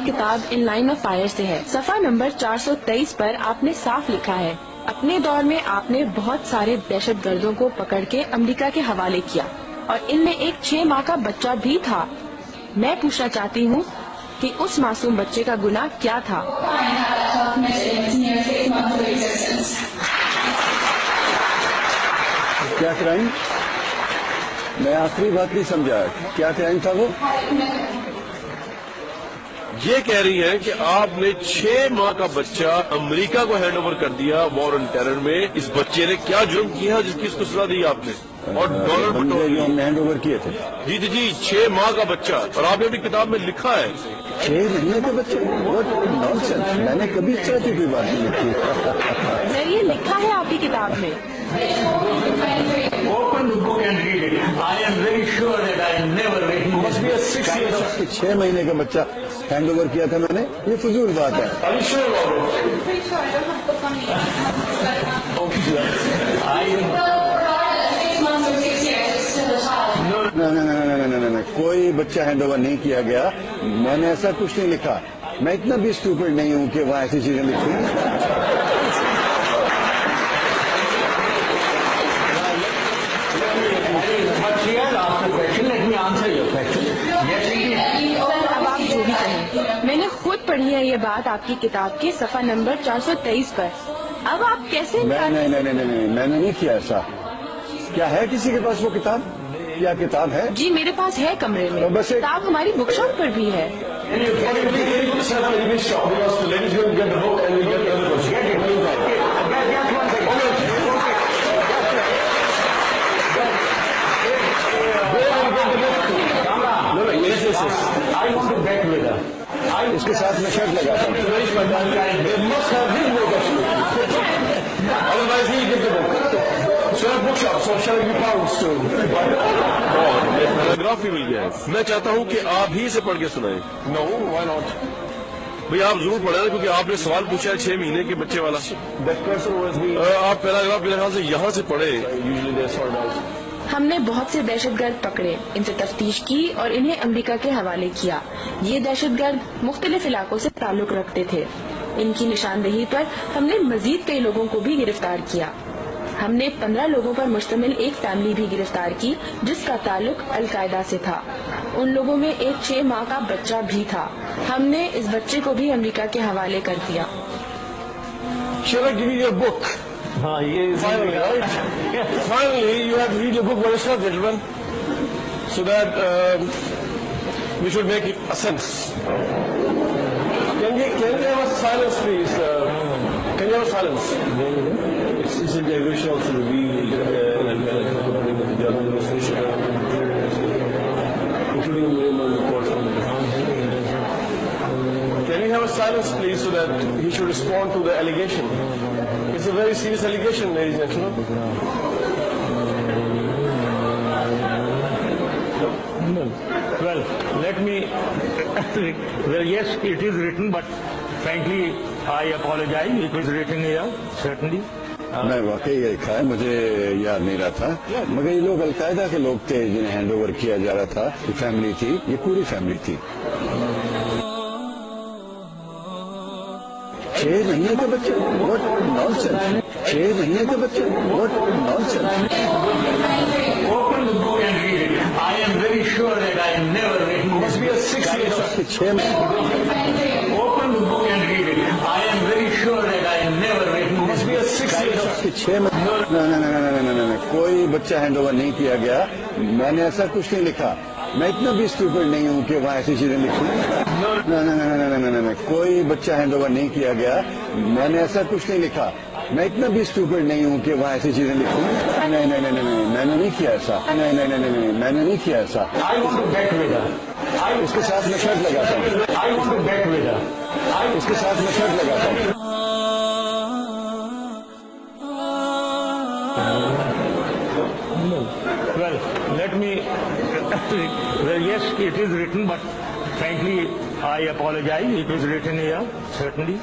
किताब in line of fire से है। सफा नंबर 423 पर आपने साफ लिखा है, अपने दौर में आपने बहुत सारे दहशतगर्दों को पकड़ के अमेरिका के हवाले किया और इनमें एक 6 माह का बच्चा भी था। मैं पूछना चाहती हूँ कि उस मासूम बच्चे का गुनाह क्या था? क्या क्राइम? मैं आखिरी बात नहीं समझा, क्या क्राइम था वो? ये कह रही है कि आपने 6 माह का बच्चा अमेरिका को हैंड ओवर कर दिया वॉर ऑन टेरर में। इस बच्चे ने क्या जुर्म किया जिसकी इसको सजा दी आपने? और डॉलर जो हमने हैंड ओवर किए थे। जी 6 माह का बच्चा, और आपने अपनी किताब में लिखा है 6 महीने के बच्चे। नॉनसेंस, मैंने कभी इस तरह की कोई बात नहीं लिखी। सर, ये लिखा है आपकी किताब में। Open the book and read it. I am very sure that I never read it. Must be a 6 years old. 6 महीने का बच्चा हैंड ओवर किया था मैंने, ये फजूल बात है। Are you sure about it? No, कोई बच्चा हैंड ओवर नहीं किया गया। मैंने ऐसा कुछ नहीं लिखा। मैं इतना भी स्टूपिड नहीं हूँ कि वहाँ ऐसी चीजें लिखूं। अब आप जो भी कहें, मैंने खुद पढ़ी है ये बात आपकी किताब के सफा नंबर 423 पर। अब आप कैसे? नहीं, मैंने नहीं किया ऐसा। क्या है किसी के पास वो किताब? क्या किताब है? जी मेरे पास है कमरे में। तो बस किताब हमारी बुक शॉप पर भी है। इसके साथ मैं शर्ट लगाता हूँ। पैराग्राफ भी मिल गया है। मैं चाहता हूँ कि आप ही से पढ़ के सुनाएं। No, why not? भाई आप जरूर पढ़े क्योंकि आपने सवाल पूछा है 6 महीने के बच्चे वाला। That person was being आप पैराग्राफ मेरे ख्याल से यहाँ से पढ़े। usually they sort out. हमने बहुत से दहशतगर्द पकड़े, इनसे तफ्तीश की और इन्हें अमेरिका के हवाले किया। ये दहशतगर्द मुख्तलिफ इलाकों से ताल्लुक रखते थे। इनकी निशानदेही पर हमने मजीद कई लोगों को भी गिरफ्तार किया। हमने 15 लोगों पर मुश्तमिल एक फैमिली भी गिरफ्तार की जिसका ताल्लुक अलकायदा से था। उन लोगों में एक 6 माह का बच्चा भी था। हमने इस बच्चे को भी अमेरिका के हवाले कर दिया। Shall I give you your book? Finally, right? Finally, you have to read your book by yourself, gentlemen, so that we should make it a sense. Can we have a silence, please? Can you have a silence? It's in the English also revealed and the administration, including the reports from the Can we have a silence, please, so that he should respond to the allegation? It's a very serious allegation, ladies and gentlemen. Well, let me. Well, yes, it is written, but frankly, I apologize. It was written here, certainly. मैं वाकई ये लिखा है, मुझे याद नहीं रहा था। मगर ये लोग अलकायदा के लोग थे जिन्हें हैंड ओवर किया जा रहा था। ये फैमिली थी, ये पूरी फैमिली थी। 6 महीने के बच्चे, व्हाट नॉनसेंस। 6 महीने के बच्चे, what nonsense. Open the book and read it. I am very sure that I never read it. Must be a 6 years old. 6 महीने। Open the book and read it. I am very sure that I never read it. Must be a 6 years old. 6 महीने। कोई बच्चा hand over नहीं किया गया। मैंने ऐसा कुछ नहीं लिखा। मैं इतना भी स्टूपिड नहीं हूँ कि वहाँ ऐसी चीजें लिखूं। कोई बच्चा हैंड ओवर नहीं किया गया। मैंने ऐसा कुछ नहीं लिखा। मैं इतना भी स्टूपिड नहीं हूँ कि वहाँ ऐसी चीजें लिखूं। नहीं, मैंने नहीं किया ऐसा। नहीं, मैंने नहीं किया ऐसा। I want to bet with her. इसके साथ मैं शर्ट लगाता हूँ। I want to bet with her. इसके साथ मैं शर्ट लगाता हूँ। Well, let me. Well, yes, it is written, but frankly, I apologize. It was written here, certainly.